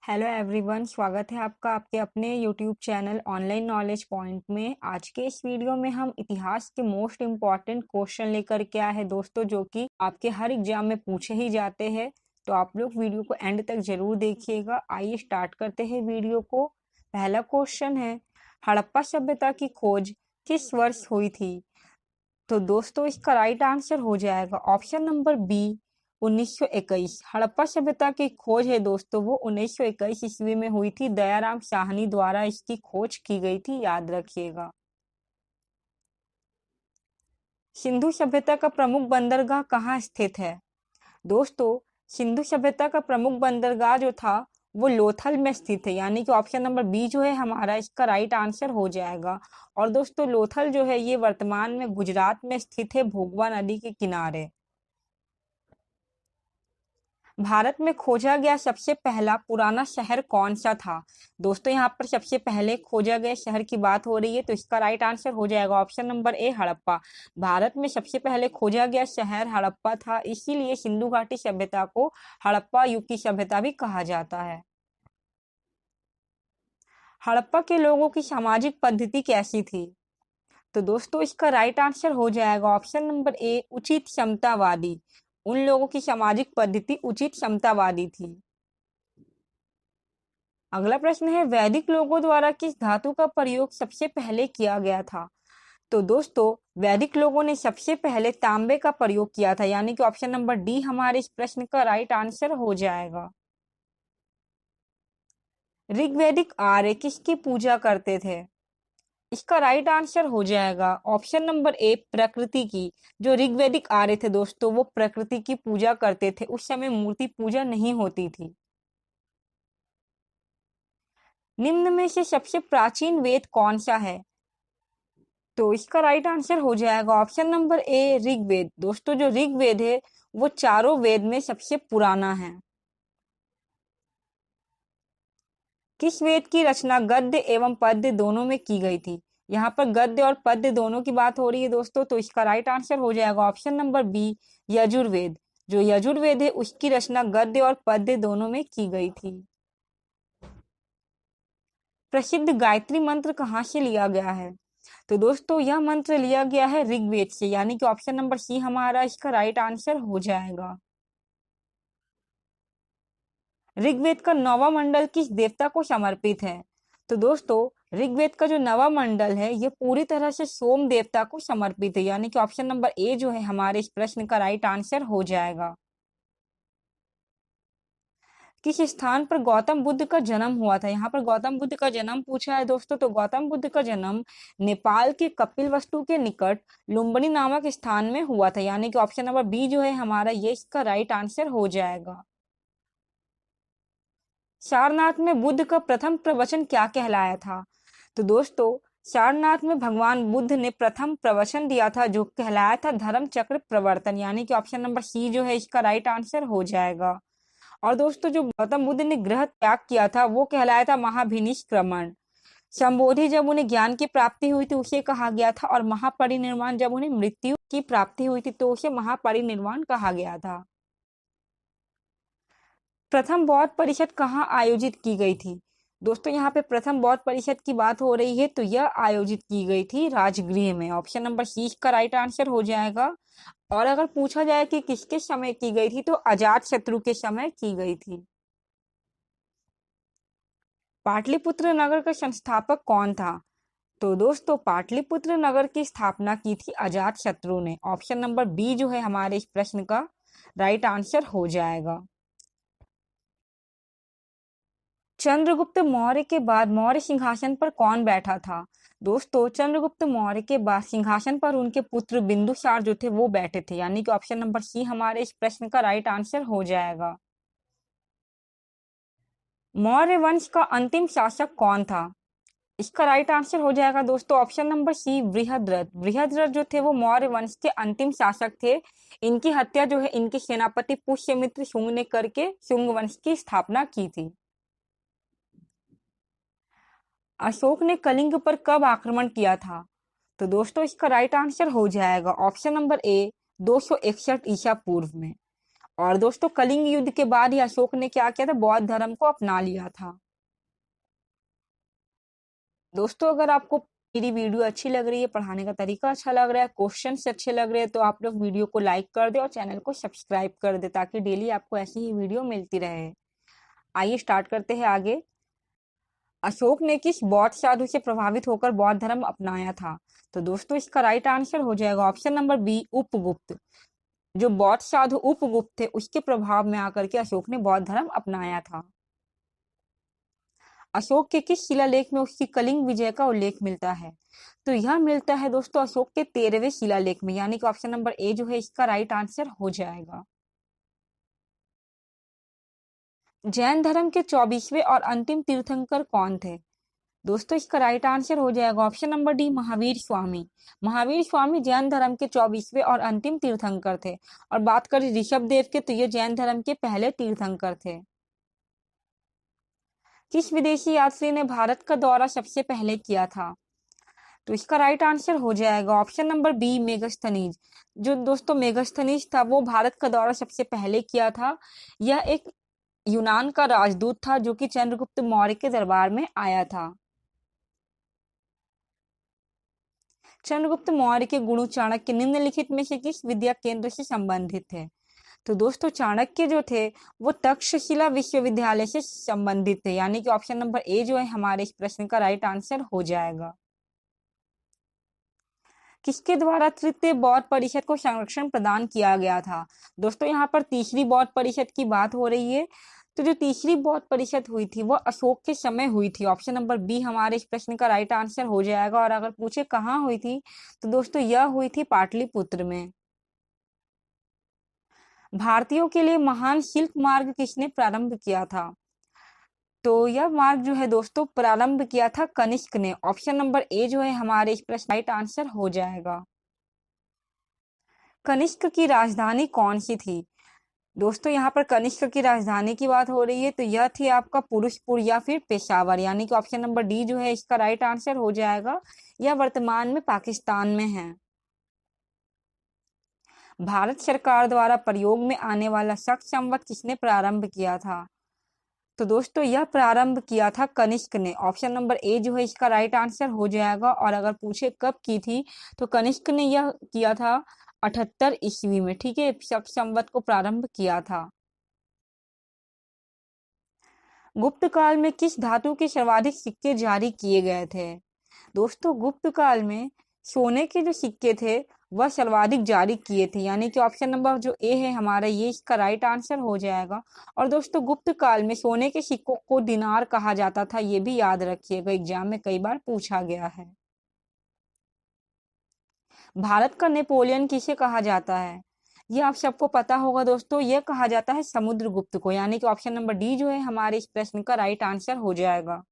Hello everyone, स्वागत है आपका आपके अपने YouTube channel online knowledge point में। आज के इस वीडियो में हम इतिहास के मोस्ट इम्पॉर्टेंट क्वेश्चन लेकर के आए हैं दोस्तों, जो कि आपके हर एग्जाम में पूछे ही जाते हैं। तो आप लोग वीडियो को एंड तक जरूर देखिएगा। आइए स्टार्ट करते हैं वीडियो को। पहला क्वेश्चन है, हड़प्पा सभ्यता की खोज किस वर्ष हुई थी? तो दोस्तों इसका राइट आंसर हो जाएगा ऑप्शन नंबर बी, 1921। हड़प्पा सभ्यता की खोज है दोस्तों, वो 1921 ईस्वी में हुई थी। दयाराम साहनी द्वारा इसकी खोज की गई थी, याद रखिएगा। सिंधु सभ्यता का प्रमुख बंदरगाह कहाँ स्थित है? दोस्तों सिंधु सभ्यता का प्रमुख बंदरगाह जो था वो लोथल में स्थित है, यानी कि ऑप्शन नंबर बी जो है हमारा इसका राइट आंसर हो जाएगा। और दोस्तों लोथल जो है ये वर्तमान में गुजरात में स्थित है, भोगवा नदी के किनारे। भारत में खोजा गया सबसे पहला पुराना शहर कौन सा था? दोस्तों यहाँ पर सबसे पहले खोजा गया शहर की बात हो रही है, तो इसका राइट आंसर हो जाएगा option number A, Harappa. Bharat में सबसे पहले खोजा गया शहर हड़प्पा था, इसीलिए सिंधु घाटी सभ्यता को हड़प्पा युग की सभ्यता भी कहा जाता है। हड़प्पा के लोगों की सामाजिक पद्धति कैसी थी? तो दोस्तों इसका राइट आंसर हो जाएगा ऑप्शन नंबर ए, उचित समतावादी। उन लोगों की सामाजिक पद्धति उचित समतावादी थी। अगला प्रश्न है, वैदिक लोगों द्वारा किस धातु का प्रयोग सबसे पहले किया गया था? तो दोस्तों वैदिक लोगों ने सबसे पहले तांबे का प्रयोग किया था, यानी कि ऑप्शन नंबर डी हमारे इस प्रश्न का राइट आंसर हो जाएगा। ऋग्वैदिक आर्य किसकी पूजा करते थे? इसका राइट आंसर हो जाएगा ऑप्शन नंबर ए, प्रकृति की। जो ऋग्वैदिक आर्य थे दोस्तों वो प्रकृति की पूजा करते थे, उस समय मूर्ति पूजा नहीं होती थी। निम्न में से सबसे प्राचीन वेद कौन सा है? तो इसका राइट आंसर हो जाएगा ऑप्शन नंबर ए, ऋग्वेद। दोस्तों जो ऋग्वेद है वो चारों वेद में सबसे पुराना है। किस वेद की रचना गद्य एवं पद्य दोनों में की गई थी? यहाँ पर गद्य और पद्य दोनों की बात हो रही है दोस्तों, तो इसका राइट आंसर हो जाएगा ऑप्शन नंबर बी, यजुर्वेद। जो यजुर्वेद है उसकी रचना गद्य और पद्य दोनों में की गई थी। प्रसिद्ध गायत्री मंत्र कहाँ से लिया गया है? तो दोस्तों यह मंत्र लिया गया है ऋग्वेद से, यानी कि ऑप्शन नंबर सी हमारा इसका राइट आंसर हो जाएगा। ऋग्वेद का नौवां मंडल किस देवता को समर्पित है? तो दोस्तों ऋग्वेद का जो नवा मंडल है ये पूरी तरह से सोम देवता को समर्पित है, यानी कि ऑप्शन नंबर ए जो है हमारे इस प्रश्न का राइट आंसर हो जाएगा। किस स्थान पर गौतम बुद्ध का जन्म हुआ था? यहाँ पर गौतम बुद्ध का जन्म पूछा है दोस्तों, तो गौतम बुद्ध का जन्म नेपाल के कपिलवस्तु के निकट लुम्बिनी नामक स्थान में हुआ था, यानी कि ऑप्शन नंबर बी जो है हमारा ये इसका राइट आंसर हो जाएगा। सारनाथ में बुद्ध का प्रथम प्रवचन क्या कहलाया था? तो दोस्तों सारनाथ में भगवान बुद्ध ने प्रथम प्रवचन दिया था जो कहलाया था धर्म चक्र प्रवर्तन, यानी कि ऑप्शन नंबर सी जो है इसका राइट आंसर हो जाएगा। और दोस्तों जो गौतम बुद्ध ने गृह त्याग किया था वो कहलाया था महाभिनिष्क्रमण। संबोधि जब उन्हें ज्ञान की प्राप्ति हुई थी उसे कहा गया था, और महापरिनिर्वाण जब उन्हें मृत्यु की प्राप्ति हुई थी तो उसे महापरिनिर्वाण कहा गया था। प्रथम बौद्ध परिषद कहाँ आयोजित की गई थी? दोस्तों यहाँ पे प्रथम बौद्ध परिषद की बात हो रही है, तो यह आयोजित की गई थी राजगृह में। ऑप्शन नंबर सी का राइट आंसर हो जाएगा। और अगर पूछा जाए कि किसके समय की गई थी, तो अजात शत्रु के समय की गई थी। पाटलिपुत्र नगर का संस्थापक कौन था? तो दोस्तों पाटलिपुत्र नगर की स्थापना की थी अजात शत्रु ने। ऑप्शन नंबर बी जो है हमारे इस प्रश्न का राइट आंसर हो जाएगा। चंद्रगुप्त मौर्य के बाद मौर्य सिंहासन पर कौन बैठा था? दोस्तों चंद्रगुप्त मौर्य के बाद सिंहासन पर उनके पुत्र बिंदुसार जो थे वो बैठे थे, यानी कि ऑप्शन नंबर सी हमारे इस प्रश्न का राइट आंसर हो जाएगा। मौर्य वंश का अंतिम शासक कौन था? इसका राइट आंसर हो जाएगा दोस्तों option number C, Brihadratha. Brihadratha जो थे वो मौर्य वंश के अंतिम शासक थे। इनकी हत्या जो है इनके सेनापति पुष्यमित्र शुंग ने करके शुंग वंश की स्थापना की थी। अशोक ने कलिंग पर कब आक्रमण किया था? तो दोस्तों इसका राइट आंसर हो जाएगा ऑप्शन नंबर ए, 261 ईसा पूर्व में। और दोस्तों कलिंग युद्ध के बाद ही अशोक ने क्या किया था, बौद्ध धर्म को अपना लिया था। दोस्तों अगर आपको मेरी वीडियो अच्छी लग रही है, पढ़ाने का तरीका अच्छा लग रहा है, क्वेश्चंस अच्छे लग रहे हैं, तो आप लोग वीडियो को लाइक कर दे और चैनल को सब्सक्राइब कर दे ताकि डेली आपको ऐसी ही वीडियो मिलती रहे। आइए स्टार्ट करते हैं आगे। अशोक ने किस बौद्ध साधु से प्रभावित होकर बौद्ध धर्म अपनाया था? तो दोस्तों इसका राइट आंसर हो जाएगा ऑप्शन नंबर बी, उपगुप्त। जो बौद्ध साधु उपगुप्त थे उसके प्रभाव में आकर के अशोक ने बौद्ध धर्म अपनाया था। अशोक के किस शिलालेख में उसकी कलिंग विजय का उल्लेख मिलता है? तो यह मिलता है दोस्तों अशोक के 13वें शिलालेख में, यानी कि ऑप्शन नंबर ए जो है इसका राइट आंसर हो जाएगा। जैन धर्म के 24वें और अंतिम तीर्थंकर कौन थे? दोस्तों इसका राइट आंसर हो जाएगा option number D, Mahavir Swami. Mahavir Swami Jain धर्म के 24वें और अंतिम तीर्थंकर थे। और बात करें ऋषभ देव के, तो ये जैन धर्म के पहले तीर्थंकर थे। किस विदेशी यात्री ने भारत का दौरा सबसे पहले किया था? तो इसका राइट आंसर हो जाएगा ऑप्शन नंबर बी, मेगास्थनीज। जो दोस्तों मेगास्थनीज था वो भारत का दौरा सबसे पहले किया था। यह एक यूनान का राजदूत था जो कि चंद्रगुप्त मौर्य के दरबार में आया था। चंद्रगुप्त मौर्य के गुरु चाणक्य निम्नलिखित में से किस विद्या केंद्र से संबंधित थे? तो दोस्तों चाणक्य जो थे वो तक्षशिला विश्वविद्यालय से संबंधित थे, यानी कि ऑप्शन नंबर ए जो है हमारे इस प्रश्न का राइट आंसर हो जाएगा। किसके द्वारा तृतीय बौद्ध परिषद को संरक्षण प्रदान किया गया था? दोस्तों यहाँ पर तीसरी बौद्ध परिषद की बात हो रही है। तो जो तीसरी बौद्ध परिषद हुई थी वो अशोक के समय हुई थी। ऑप्शन नंबर बी हमारे इस प्रश्न का राइट आंसर हो जाएगा। और अगर पूछे कहाँ हुई थी, तो दोस्तों यह हुई थी पाटलिपुत्र में। भारतीयों के लिए महान शिल्प मार्ग किसने प्रारंभ किया था? तो यह मार्ग जो है दोस्तों प्रारंभ किया था कनिष्क ने। ऑप्शन नंबर ए जो है हमारे इस प्रश्न राइट आंसर हो जाएगा। कनिष्क की राजधानी कौन सी थी? दोस्तों यहाँ पर कनिष्क की राजधानी की बात हो रही है, तो यह थी आपका पुरुषपुर या फिर पेशावर, यानी कि ऑप्शन नंबर डी जो है इसका राइट आंसर हो जाएगा। यह वर्तमान में पाकिस्तान में है। भारत सरकार द्वारा प्रयोग में आने वाला शक संवत किसने प्रारंभ किया था? तो दोस्तों यह प्रारंभ किया था कनिष्क ने। ऑप्शन नंबर ए जो है इसका राइट आंसर हो जाएगा। और अगर पूछे कब की थी, तो कनिष्क ने यह किया था 78 ईस्वी में। ठीक है, शक संवत को प्रारंभ किया था। गुप्त काल में किस धातु के सर्वाधिक सिक्के जारी किए गए थे? दोस्तों गुप्त काल में सोने के जो सिक्के थे वह सर्वाधिक जारी किए थे, यानी कि ऑप्शन नंबर जो ए है हमारा ये इसका राइट आंसर हो जाएगा। और दोस्तों गुप्त काल में सोने के सिक्कों को दिनार कहा जाता था, ये भी याद रखिएगा, एग्जाम में कई बार पूछा गया है। भारत का नेपोलियन किसे कहा जाता है? ये आप सबको पता होगा दोस्तों, ये कहा जाता है समुद्रगुप्त को, यानी कि ऑप्शन नंबर डी जो है हमारे इस प्रश्न का राइट आंसर हो जाएगा।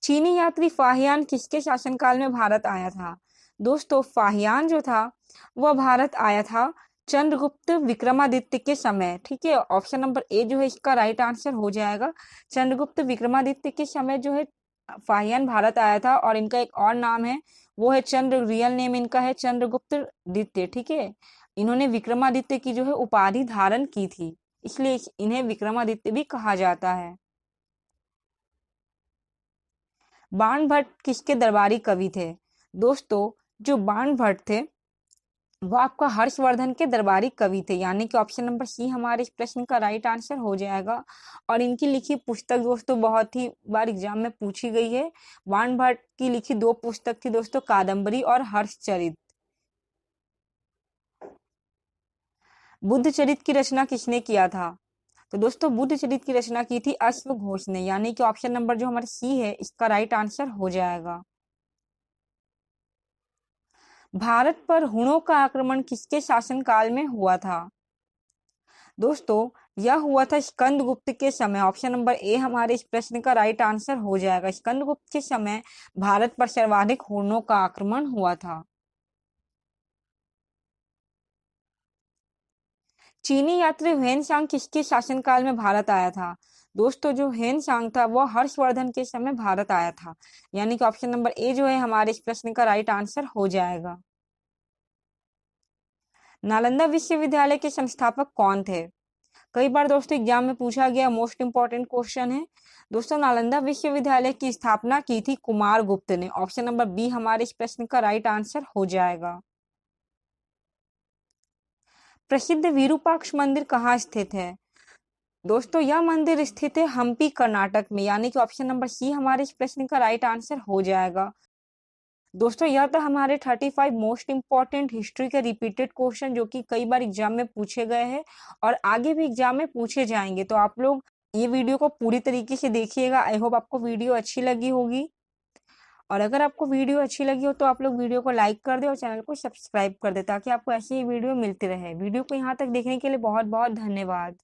चीनी यात्री फाहियान किसके शासनकाल में भारत आया था? दोस्तों फाहियान जो था वह भारत आया था चंद्रगुप्त विक्रमादित्य के समय। ठीक है, ऑप्शन नंबर ए जो है इसका राइट आंसर हो जाएगा। चंद्रगुप्त विक्रमादित्य के समय जो है फाहियान भारत आया था। और इनका एक और नाम है, वो है चंद्र, रियल नेम इनका है चंद्रगुप्त द्वितीय। ठीक है, इन्होंने विक्रमादित्य की जो है उपाधि धारण की थी, इसलिए इन्हें विक्रमादित्य भी कहा जाता है। बाण भट्ट किसके दरबारी कवि थे? दोस्तों जो बाण भट्ट थे वो आपका हर्षवर्धन के दरबारी कवि थे, यानी कि ऑप्शन नंबर सी हमारे इस प्रश्न का राइट आंसर हो जाएगा। और इनकी लिखी पुस्तक दोस्तों बहुत ही बार एग्जाम में पूछी गई है। बाण भट्ट की लिखी दो पुस्तक थी दोस्तों, कादम्बरी और हर्षचरित। बुद्ध चरित की रचना किसने किया था? तो दोस्तों बुद्ध चरित की रचना की थी अश्वघोष ने, यानी कि ऑप्शन नंबर जो हमारा सी है इसका राइट आंसर हो जाएगा। भारत पर हुणों का आक्रमण किसके शासनकाल में हुआ था? दोस्तों यह हुआ था स्कंदगुप्त के समय। ऑप्शन नंबर ए हमारे इस प्रश्न का राइट आंसर हो जाएगा। स्कंदगुप्त के समय भारत पर सर्वाधिक हुणों का आक्रमण हुआ था। चीनी यात्री ह्वेनसांग किसके शासनकाल में भारत आया था? दोस्तों जो ह्वेनसांग था वह हर्षवर्धन के समय भारत आया था, यानी कि ऑप्शन नंबर ए जो है हमारे इस प्रश्न का राइट आंसर हो जाएगा। नालंदा विश्वविद्यालय के संस्थापक कौन थे? कई बार दोस्तों एग्जाम में पूछा गया मोस्ट इंपॉर्टेंट क्वेश्चन है। दोस्तों नालंदा विश्वविद्यालय की स्थापना की थी कुमार गुप्त ने। ऑप्शन नंबर बी हमारे इस प्रश्न का राइट आंसर हो जाएगा। प्रसिद्ध विरूपाक्ष मंदिर कहाँ स्थित है? दोस्तों यह मंदिर स्थित है हम्पी कर्नाटक में, यानी कि ऑप्शन नंबर सी हमारे इस प्रश्न का राइट आंसर हो जाएगा। दोस्तों यह तो हमारे 35 मोस्ट इंपॉर्टेंट हिस्ट्री के रिपीटेड क्वेश्चन जो कि कई बार एग्जाम में पूछे गए हैं और आगे भी एग्जाम में पूछे जाएंगे। तो आप लोग ये वीडियो को पूरी तरीके से देखिएगा। आई होप आपको वीडियो अच्छी लगी होगी, और अगर आपको वीडियो अच्छी लगी हो तो आप लोग वीडियो को लाइक कर दे और चैनल को सब्सक्राइब कर दे, ताकि आपको ऐसी ही वीडियो मिलती रहे। वीडियो को यहाँ तक देखने के लिए बहुत बहुत धन्यवाद।